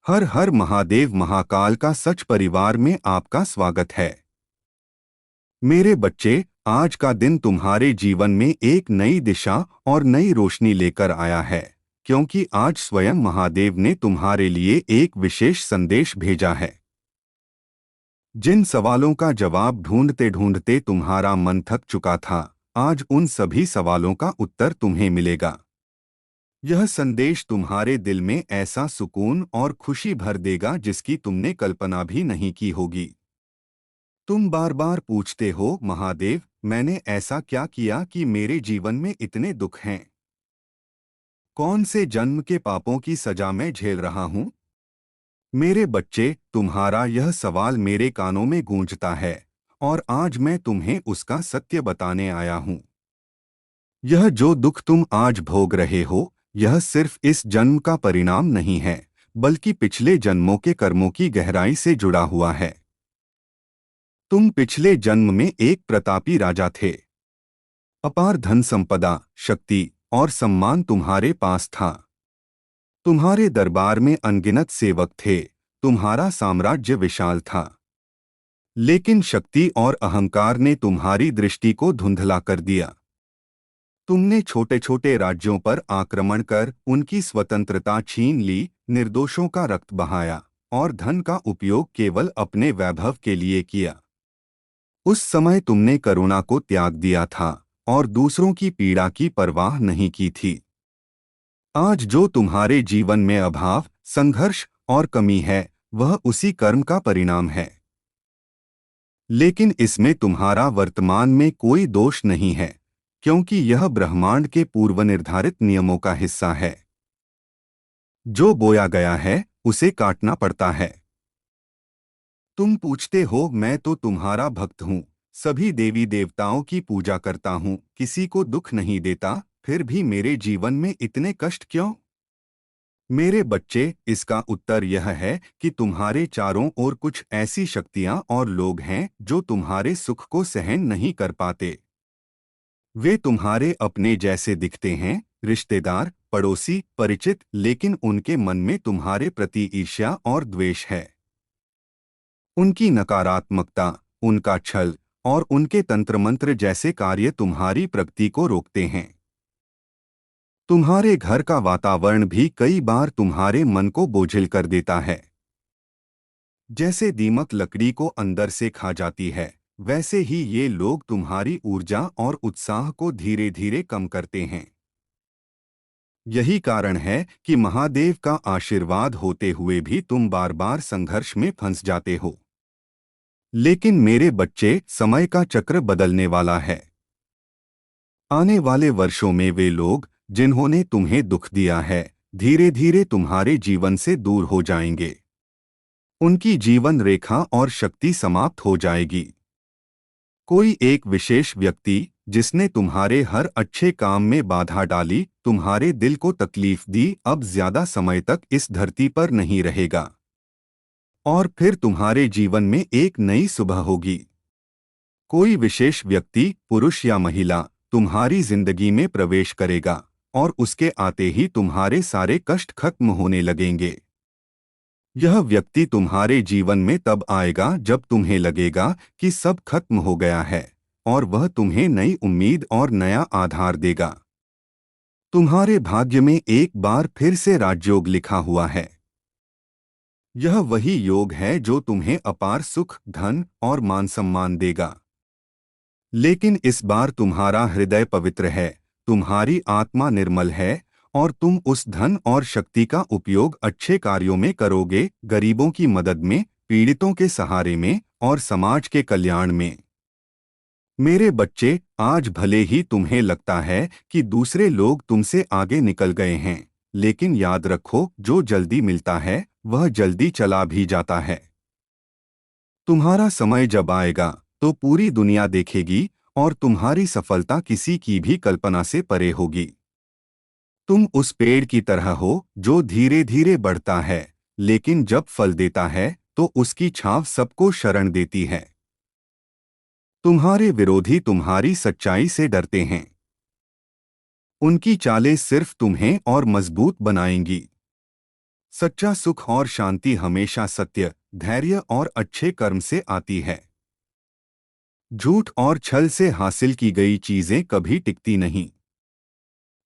हर हर महादेव महाकाल का सच परिवार में आपका स्वागत है। मेरे बच्चे, आज का दिन तुम्हारे जीवन में एक नई दिशा और नई रोशनी लेकर आया है, क्योंकि आज स्वयं महादेव ने तुम्हारे लिए एक विशेष संदेश भेजा है। जिन सवालों का जवाब ढूंढते ढूंढते तुम्हारा मन थक चुका था, आज उन सभी सवालों का उत्तर तुम्हें मिलेगा। यह संदेश तुम्हारे दिल में ऐसा सुकून और खुशी भर देगा जिसकी तुमने कल्पना भी नहीं की होगी। तुम बार बार पूछते हो, महादेव, मैंने ऐसा क्या किया कि मेरे जीवन में इतने दुख हैं? कौन से जन्म के पापों की सजा मैं झेल रहा हूँ? मेरे बच्चे, तुम्हारा यह सवाल मेरे कानों में गूंजता है, और आज मैं तुम्हें उसका सत्य बताने आया हूँ। यह जो दुख तुम आज भोग रहे हो, यह सिर्फ इस जन्म का परिणाम नहीं है, बल्कि पिछले जन्मों के कर्मों की गहराई से जुड़ा हुआ है। तुम पिछले जन्म में एक प्रतापी राजा थे। अपार धन संपदा, शक्ति और सम्मान तुम्हारे पास था। तुम्हारे दरबार में अनगिनत सेवक थे, तुम्हारा साम्राज्य विशाल था। लेकिन शक्ति और अहंकार ने तुम्हारी दृष्टि को धुंधला कर दिया। तुमने छोटे छोटे राज्यों पर आक्रमण कर उनकी स्वतंत्रता छीन ली, निर्दोषों का रक्त बहाया और धन का उपयोग केवल अपने वैभव के लिए किया। उस समय तुमने करुणा को त्याग दिया था और दूसरों की पीड़ा की परवाह नहीं की थी। आज जो तुम्हारे जीवन में अभाव, संघर्ष और कमी है, वह उसी कर्म का परिणाम है। लेकिन इसमें तुम्हारा वर्तमान में कोई दोष नहीं है, क्योंकि यह ब्रह्मांड के पूर्व निर्धारित नियमों का हिस्सा है। जो बोया गया है, उसे काटना पड़ता है। तुम पूछते हो, मैं तो तुम्हारा भक्त हूँ, सभी देवी देवताओं की पूजा करता हूँ, किसी को दुख नहीं देता, फिर भी मेरे जीवन में इतने कष्ट क्यों? मेरे बच्चे, इसका उत्तर यह है कि तुम्हारे चारों ओर कुछ ऐसी शक्तियाँ और लोग हैं जो तुम्हारे सुख को सहन नहीं कर पाते। वे तुम्हारे अपने जैसे दिखते हैं, रिश्तेदार, पड़ोसी, परिचित, लेकिन उनके मन में तुम्हारे प्रति ईर्ष्या और द्वेष है। उनकी नकारात्मकता, उनका छल और उनके तंत्र मंत्र जैसे कार्य तुम्हारी प्रगति को रोकते हैं। तुम्हारे घर का वातावरण भी कई बार तुम्हारे मन को बोझिल कर देता है। जैसे दीमक लकड़ी को अंदर से खा जाती है, वैसे ही ये लोग तुम्हारी ऊर्जा और उत्साह को धीरे धीरे कम करते हैं। यही कारण है कि महादेव का आशीर्वाद होते हुए भी तुम बार बार संघर्ष में फंस जाते हो। लेकिन मेरे बच्चे, समय का चक्र बदलने वाला है। आने वाले वर्षों में वे लोग जिन्होंने तुम्हें दुख दिया है, धीरे धीरे तुम्हारे जीवन से दूर हो जाएंगे। उनकी जीवन रेखा और शक्ति समाप्त हो जाएगी। कोई एक विशेष व्यक्ति, जिसने तुम्हारे हर अच्छे काम में बाधा डाली, तुम्हारे दिल को तकलीफ दी, अब ज्यादा समय तक इस धरती पर नहीं रहेगा। और फिर तुम्हारे जीवन में एक नई सुबह होगी। कोई विशेष व्यक्ति, पुरुष या महिला, तुम्हारी जिंदगी में प्रवेश करेगा, और उसके आते ही तुम्हारे सारे कष्ट खत्म होने लगेंगे। यह व्यक्ति तुम्हारे जीवन में तब आएगा जब तुम्हें लगेगा कि सब खत्म हो गया है, और वह तुम्हें नई उम्मीद और नया आधार देगा। तुम्हारे भाग्य में एक बार फिर से राजयोग लिखा हुआ है। यह वही योग है जो तुम्हें अपार सुख, धन और मान सम्मान देगा। लेकिन इस बार तुम्हारा हृदय पवित्र है, तुम्हारी आत्मा निर्मल है, और तुम उस धन और शक्ति का उपयोग अच्छे कार्यों में करोगे, गरीबों की मदद में, पीड़ितों के सहारे में और समाज के कल्याण में। मेरे बच्चे, आज भले ही तुम्हें लगता है कि दूसरे लोग तुमसे आगे निकल गए हैं, लेकिन याद रखो, जो जल्दी मिलता है वह जल्दी चला भी जाता है। तुम्हारा समय जब आएगा तो पूरी दुनिया देखेगी, और तुम्हारी सफलता किसी की भी कल्पना से परे होगी। तुम उस पेड़ की तरह हो जो धीरे धीरे बढ़ता है, लेकिन जब फल देता है तो उसकी छांव सबको शरण देती है। तुम्हारे विरोधी तुम्हारी सच्चाई से डरते हैं। उनकी चालें सिर्फ तुम्हें और मजबूत बनाएंगी। सच्चा सुख और शांति हमेशा सत्य, धैर्य और अच्छे कर्म से आती है। झूठ और छल से हासिल की गई चीजें कभी टिकती नहीं।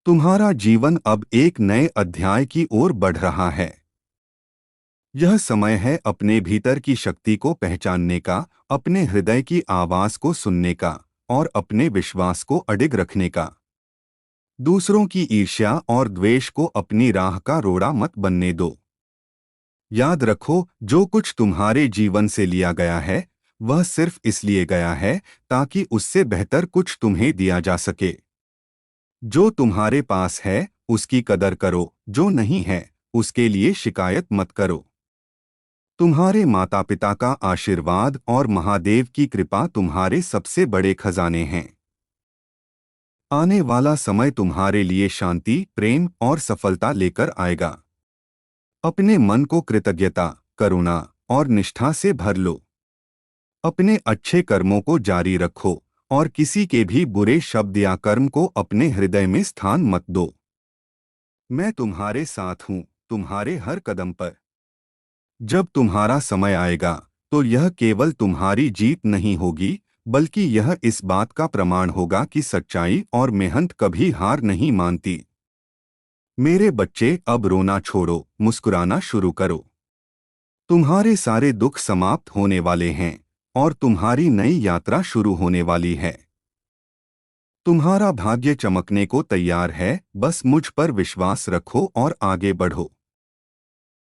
तुम्हारा जीवन अब एक नए अध्याय की ओर बढ़ रहा है। यह समय है अपने भीतर की शक्ति को पहचानने का, अपने हृदय की आवाज को सुनने का और अपने विश्वास को अडिग रखने का। दूसरों की ईर्ष्या और द्वेष को अपनी राह का रोड़ा मत बनने दो। याद रखो, जो कुछ तुम्हारे जीवन से लिया गया है वह सिर्फ इसलिए गया है ताकि उससे बेहतर कुछ तुम्हें दिया जा सके। जो तुम्हारे पास है उसकी कदर करो, जो नहीं है उसके लिए शिकायत मत करो। तुम्हारे माता पिता का आशीर्वाद और महादेव की कृपा तुम्हारे सबसे बड़े खजाने हैं। आने वाला समय तुम्हारे लिए शांति, प्रेम और सफलता लेकर आएगा। अपने मन को कृतज्ञता, करुणा और निष्ठा से भर लो। अपने अच्छे कर्मों को जारी रखो और किसी के भी बुरे शब्द या कर्म को अपने हृदय में स्थान मत दो। मैं तुम्हारे साथ हूँ, तुम्हारे हर कदम पर। जब तुम्हारा समय आएगा तो यह केवल तुम्हारी जीत नहीं होगी, बल्कि यह इस बात का प्रमाण होगा कि सच्चाई और मेहनत कभी हार नहीं मानती। मेरे बच्चे, अब रोना छोड़ो, मुस्कुराना शुरू करो। तुम्हारे सारे दुख समाप्त होने वाले हैं और तुम्हारी नई यात्रा शुरू होने वाली है। तुम्हारा भाग्य चमकने को तैयार है, बस मुझ पर विश्वास रखो और आगे बढ़ो।